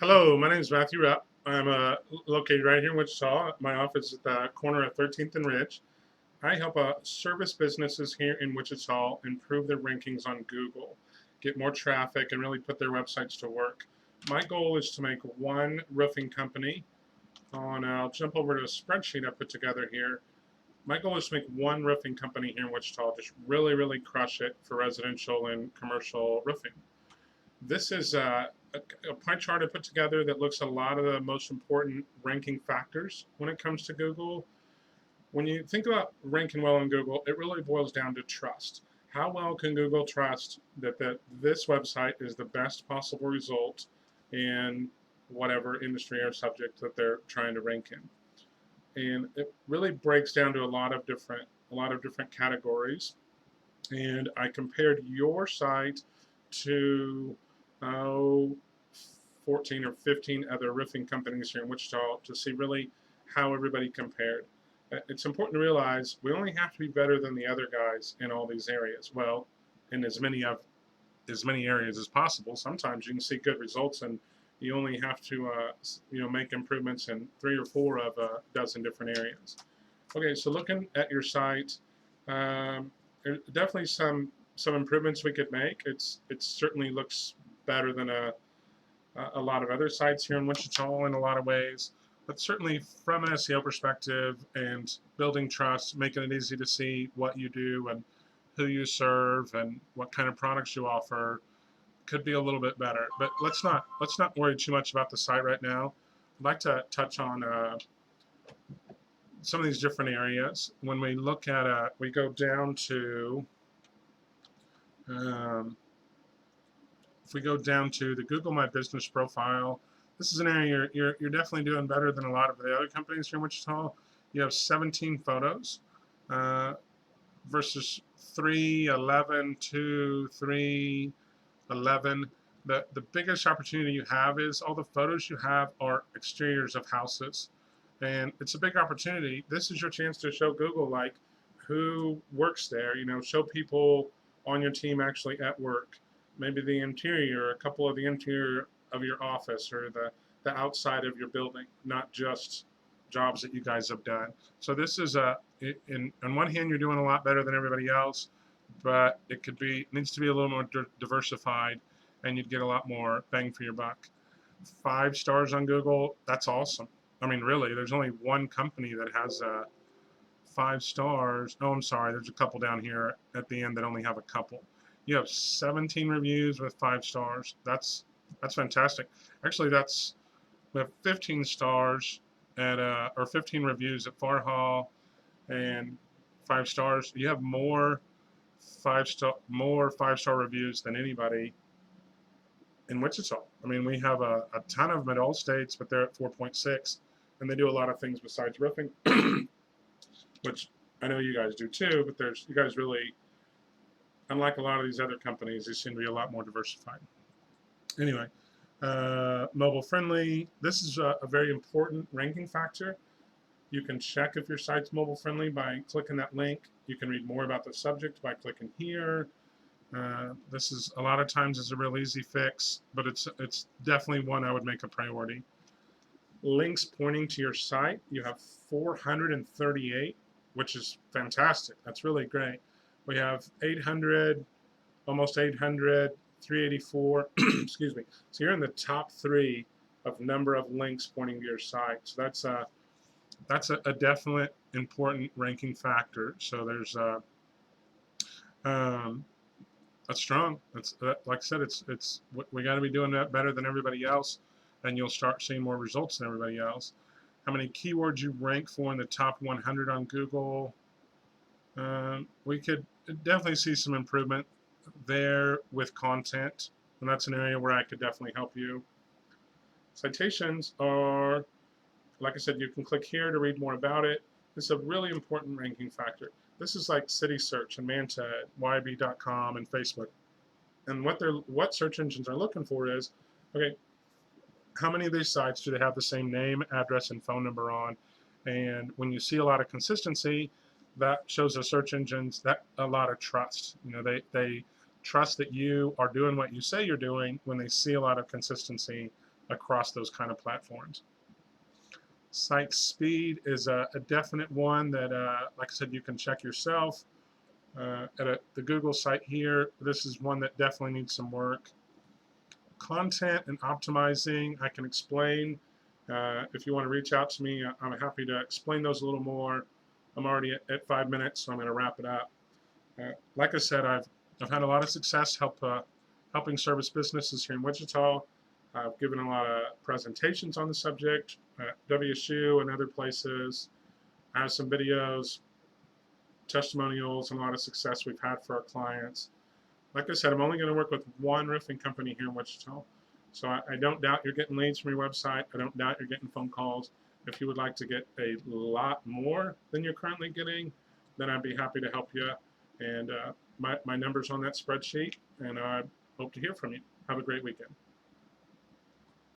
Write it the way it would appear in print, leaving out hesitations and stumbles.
Hello, my name is Matthew Rupp. I'm located right here in Wichita. My office is at the corner of 13th and Ridge. I help service businesses here in Wichita improve their rankings on Google, get more traffic, and really put their websites to work. My goal is to make one roofing company I'll jump over to a spreadsheet I put together here. My goal is to make one roofing company here in Wichita just really, really crush it for residential and commercial roofing. This is a pie chart I put together that looks at a lot of the most important ranking factors when it comes to Google. When you think about ranking well on Google, it really boils down to trust. How well can Google trust that this website is the best possible result in whatever industry or subject that they're trying to rank in? And it really breaks down to a lot of different categories. And I compared your site to oh, 14 or 15 other roofing companies here in Wichita to see really how everybody compared. It's important to realize we only have to be better than the other guys in all these areas. Well, in as many areas as possible. Sometimes you can see good results, and you only have to make improvements in 3 or 4 of a dozen different areas. Okay, so looking at your site, there definitely some improvements we could make. It certainly looks better than a lot of other sites here in Wichita in a lot of ways. But certainly from an SEO perspective and building trust, making it easy to see what you do and who you serve and what kind of products you offer could be a little bit better. But let's not worry too much about the site right now. I'd like to touch on some of these different areas. When we look at we go down to um, if we go down to the Google My Business profile, this is an area you're definitely doing better than a lot of the other companies here in Wichita. You have 17 photos uh, versus 3, 11, 2, 3, 11. The biggest opportunity you have is all the photos you have are exteriors of houses. And it's a big opportunity. This is your chance to show Google like who works there, show people on your team actually at work. Maybe the interior, a couple of the interior of your office or the outside of your building, not just jobs that you guys have done. So this is on one hand, you're doing a lot better than everybody else, but needs to be a little more diversified, and you'd get a lot more bang for your buck. 5 stars on Google, that's awesome. I mean, really, there's only one company that has 5 stars. Oh, I'm sorry, there's a couple down here at the end that only have a couple. You have 17 reviews with 5 stars. That's fantastic. Actually, we have 15 stars or 15 reviews at Far Hall and 5 stars. You have more 5-star reviews than anybody in Wichita. I mean, we have a ton of them at all states, but they're at 4.6, and they do a lot of things besides roofing, which I know you guys do too. But you guys really, unlike a lot of these other companies, they seem to be a lot more diversified. Anyway, mobile friendly. This is a very important ranking factor. You can check if your site's mobile friendly by clicking that link. You can read more about the subject by clicking here. This is a lot of times is a real easy fix, but it's definitely one I would make a priority. Links pointing to your site, you have 438, which is fantastic. That's really great. We have 800, almost 800, 384. Excuse me. So you're in the top 3 of number of links pointing to your site. So that's a definite important ranking factor. So there's um, that's strong. That's like I said, it's we got to be doing that better than everybody else, and you'll start seeing more results than everybody else. How many keywords you rank for in the top 100 on Google? We could definitely see some improvement there with content, and that's an area where I could definitely help you. Citations are, like I said, you can click here to read more about it. This is a really important ranking factor. This is like City Search and Manta, YB.com, and Facebook. And what search engines are looking for is, okay, how many of these sites do they have the same name, address, and phone number on? And when you see a lot of consistency, that shows the search engines that a lot of trust. They trust that you are doing what you say you're doing when they see a lot of consistency across those kind of platforms. Site speed is a definite one that, like I said, you can check yourself. The Google site here, this is one that definitely needs some work. Content and optimizing, I can explain. If you want to reach out to me, I'm happy to explain those a little more. I'm already at 5 minutes, so I'm going to wrap it up. Like I said, I've had a lot of success helping service businesses here in Wichita. I've given a lot of presentations on the subject at WSU and other places. I have some videos, testimonials, and a lot of success we've had for our clients. Like I said, I'm only going to work with one roofing company here in Wichita. So I don't doubt you're getting leads from your website. I don't doubt you're getting phone calls. If you would like to get a lot more than you're currently getting, then I'd be happy to help you. And my number's on that spreadsheet, and I hope to hear from you. Have a great weekend.